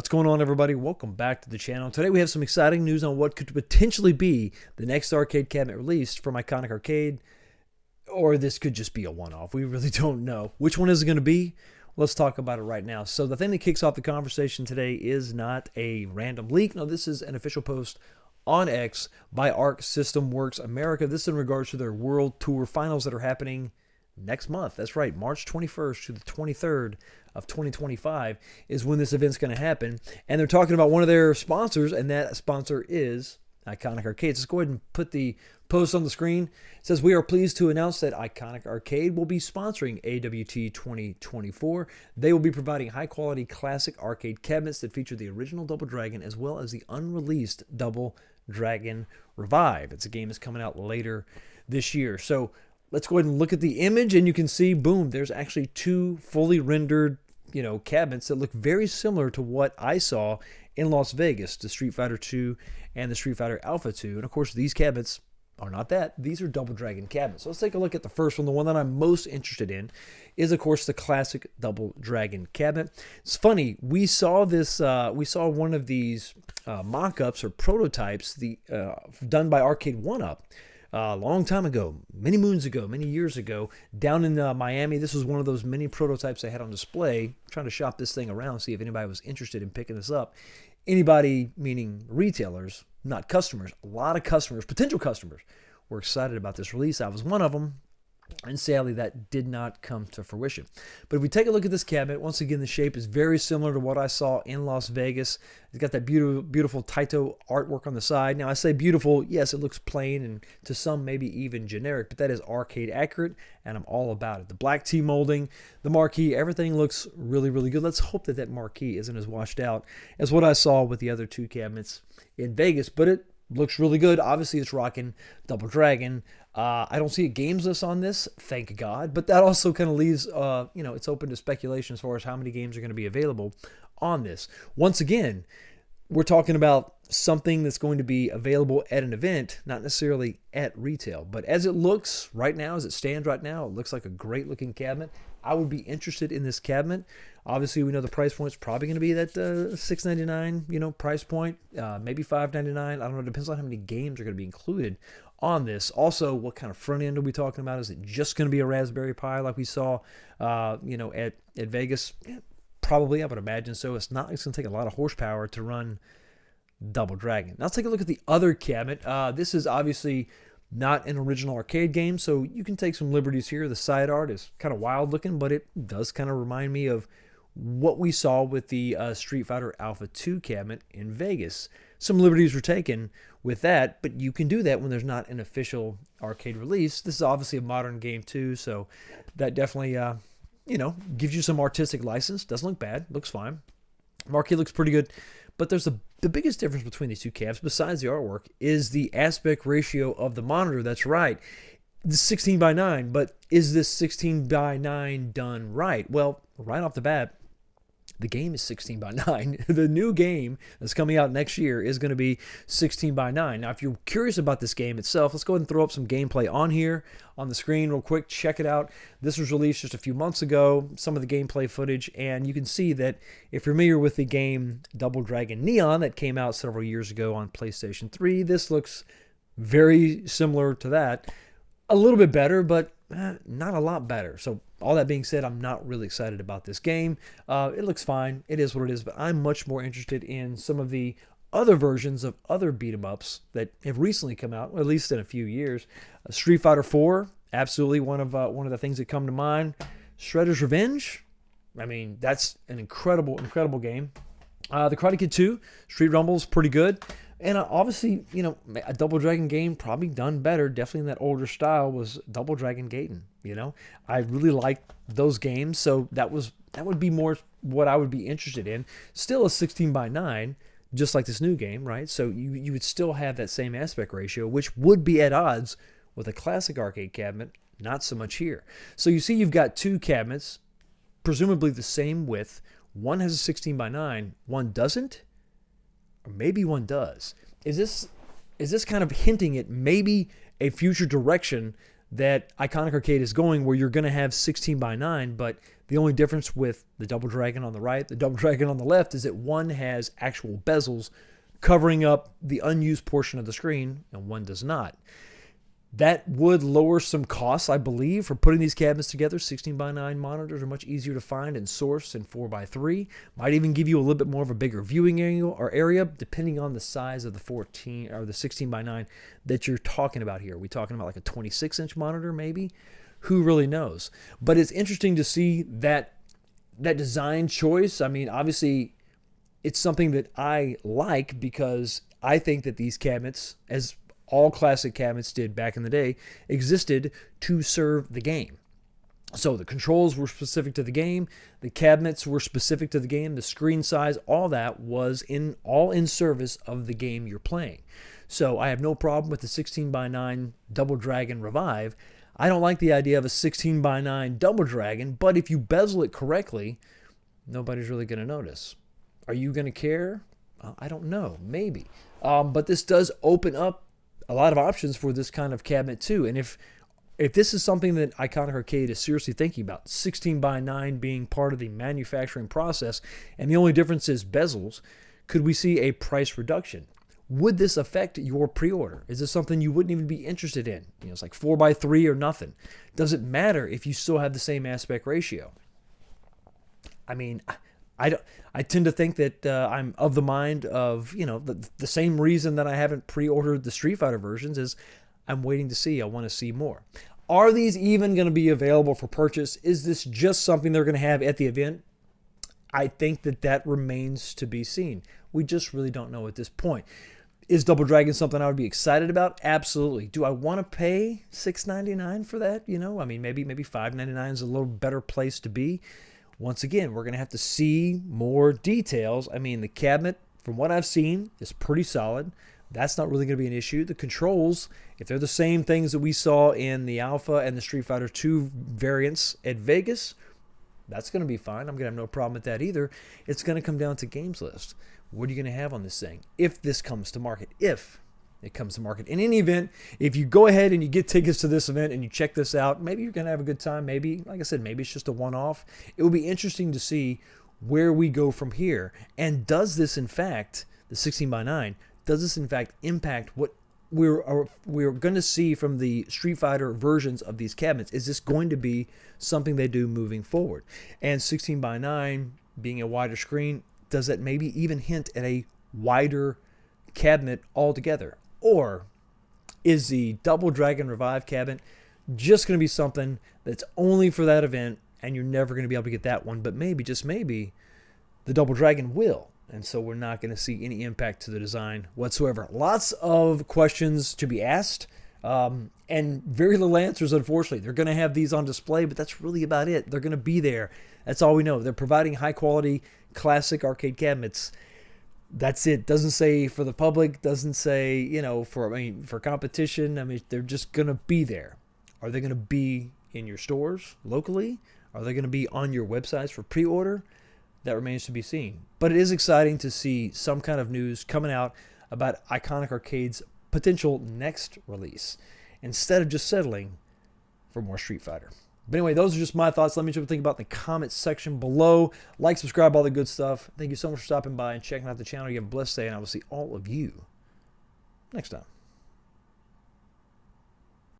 What's going on, everybody? Welcome back to the channel. Today we have some exciting news on what could potentially be the next arcade cabinet released from Iconic Arcade, or this could just be a one-off. We really don't know. Which one is it going to be? Let's talk about it right now. So the thing that kicks off the conversation today is not a random leak. No, this is an official post on X by Arc System Works America. This is in regards to their World Tour Finals that are happening next month. That's right, March 21st to the 23rd of 2025 is when this event's going to happen. And they're talking about one of their sponsors, and that sponsor is Iconic Arcade. Let's go ahead and put the post on the screen. It says, "We are pleased to announce that Iconic Arcade will be sponsoring AWT 2024. They will be providing high-quality classic arcade cabinets that feature the original Double Dragon as well as the unreleased Double Dragon Revive." It's a game that's coming out later this year. So let's go ahead and look at the image, and you can see, boom, there's actually two fully rendered, cabinets that look very similar to what I saw in Las Vegas, the Street Fighter 2 and the Street Fighter Alpha 2. And of course, these cabinets are not that. These are Double Dragon cabinets. So let's take a look at the first one. The one that I'm most interested in is, of course, the classic Double Dragon cabinet. It's funny. We saw this. We saw one of these mock-ups or prototypes, done by Arcade 1-Up. A long time ago, many moons ago, many years ago, down in Miami. This was one of those many prototypes they had on display. Trying to shop this thing around, see if anybody was interested in picking this up. Anybody, meaning retailers, not customers. A lot of customers, potential customers, were excited about this release. I was one of them. And sadly, that did not come to fruition. But if we take a look at this cabinet, once again, the shape is very similar to what I saw in Las Vegas. It's got that beautiful Taito artwork on the side. Now, I say beautiful, yes, it looks plain and to some maybe even generic, but that is arcade accurate, and I'm all about it. The black T molding, the marquee, everything looks really, really good. Let's hope that that marquee isn't as washed out as what I saw with the other two cabinets in Vegas, but it looks really good. Obviously, it's rocking Double Dragon. I don't see a games list on this, thank God, but that also kind of leaves, it's open to speculation as far as how many games are going to be available on this. Once again, we're talking about something that's going to be available at an event, not necessarily at retail. But as it looks right now, as it stands right now, it looks like a great looking cabinet. I would be interested in this cabinet. Obviously, we know the price point is probably going to be that $699, price point, maybe $599. I don't know. It depends on how many games are going to be included on this. Also, what kind of front end are we talking about? Is it just going to be a Raspberry Pi like we saw, at Vegas? Yeah, probably, I would imagine so. It's going to take a lot of horsepower to run Double Dragon. Now let's take a look at the other cabinet. This is obviously not an original arcade game, so you can take some liberties here. The side art is kind of wild looking, but it does kind of remind me of what we saw with the Street Fighter Alpha 2 cabinet in Vegas. Some liberties were taken with that, but you can do that when there's not an official arcade release. This is obviously a modern game too, so that definitely gives you some artistic license. Doesn't look bad, looks fine. Marquee looks pretty good, but there's the biggest difference between these two cabs, besides the artwork, is the aspect ratio of the monitor. That's right, the 16:9, but is this 16:9 done right? Well, right off the bat, the game is 16:9. The new game that's coming out next year is going to be 16:9. Now, if you're curious about this game itself, let's go ahead and throw up some gameplay on here on the screen real quick. Check it out. This was released just a few months ago, some of the gameplay footage, and you can see that if you're familiar with the game Double Dragon Neon that came out several years ago on PlayStation 3, this looks very similar to that. A little bit better, but not a lot better. So all that being said, I'm not really excited about this game. It looks fine. It is what it is, but I'm much more interested in some of the other versions of other beat-em-ups that have recently come out, or at least in a few years. Street Fighter 4, absolutely one of the things that come to mind. Shredder's Revenge, I mean, that's an incredible, incredible game. The Karate Kid 2, Street Rumble is pretty good. And obviously, a Double Dragon game probably done better, definitely in that older style, was Double Dragon Gaiden. I really liked those games, so that would be more what I would be interested in. Still a 16:9, just like this new game, right? So you would still have that same aspect ratio, which would be at odds with a classic arcade cabinet. Not so much here. So you see you've got two cabinets, presumably the same width. One has a 16:9, one doesn't. Or maybe one does. Is this kind of hinting at maybe a future direction that Iconic Arcade is going, where you're going to have 16 by 9, but the only difference with the Double Dragon on the right, the Double Dragon on the left, is that one has actual bezels covering up the unused portion of the screen, and one does not. That would lower some costs, I believe, for putting these cabinets together. 16 by 9 monitors are much easier to find and source than 4 by 3. Might even give you a little bit more of a bigger viewing angle or area, depending on the size of the 14 or the 16 by 9 that you're talking about here. Are we talking about like a 26-inch monitor, maybe? Who really knows? But it's interesting to see that design choice. I mean, obviously, it's something that I like because I think that these cabinets, as all classic cabinets did back in the day, existed to serve the game. So the controls were specific to the game, the cabinets were specific to the game, the screen size, all that was all in service of the game you're playing. So I have no problem with the 16 by 9 Double Dragon Revive. I don't like the idea of a 16 by 9 Double Dragon, but if you bezel it correctly, nobody's really going to notice. Are you going to care? I don't know. Maybe. But this does open up a lot of options for this kind of cabinet too. And if this is something that Iconic Arcade is seriously thinking about, 16 by 9 being part of the manufacturing process, and the only difference is bezels, could we see a price reduction? Would this affect your pre-order? Is this something you wouldn't even be interested in? It's like 4 by 3 or nothing. Does it matter if you still have the same aspect ratio? I mean, I tend to think that I'm of the mind of, the same reason that I haven't pre-ordered the Street Fighter versions is I'm waiting to see. I want to see more. Are these even going to be available for purchase? Is this just something they're going to have at the event? I think that remains to be seen. We just really don't know at this point. Is Double Dragon something I would be excited about? Absolutely. Do I want to pay $6.99 for that? I mean, maybe $5.99 is a little better place to be. Once again, we're going to have to see more details. I mean, the cabinet, from what I've seen, is pretty solid. That's not really going to be an issue. The controls, if they're the same things that we saw in the Alpha and the Street Fighter 2 variants at Vegas, that's going to be fine. I'm going to have no problem with that either. It's going to come down to games list. What are you going to have on this thing if this comes to market? If it comes to market. In any event, if you go ahead and you get tickets to this event and you check this out, maybe you're going to have a good time. Maybe, like I said, maybe it's just a one-off. It will be interesting to see where we go from here. And does this, in fact, the 16 by 9, does this, in fact, impact what we're going to see from the Street Fighter versions of these cabinets? Is this going to be something they do moving forward? And 16 by 9 being a wider screen, does that maybe even hint at a wider cabinet altogether? Or is the Double Dragon Revive cabinet just going to be something that's only for that event and you're never going to be able to get that one? But maybe, just maybe, the Double Dragon will. And so we're not going to see any impact to the design whatsoever. Lots of questions to be asked and very little answers, unfortunately. They're going to have these on display, but that's really about it. They're going to be there. That's all we know. They're providing high-quality classic arcade cabinets. That's it. Doesn't say for the public, doesn't say, for competition. I mean, they're just going to be there. Are they going to be in your stores locally? Are they going to be on your websites for pre-order? That remains to be seen. But it is exciting to see some kind of news coming out about Iconic Arcade's potential next release instead of just settling for more Street Fighter. But anyway, those are just my thoughts. Let me know what you think about in the comments section below. Like, subscribe, all the good stuff. Thank you so much for stopping by and checking out the channel. You have a blessed day, and I will see all of you next time.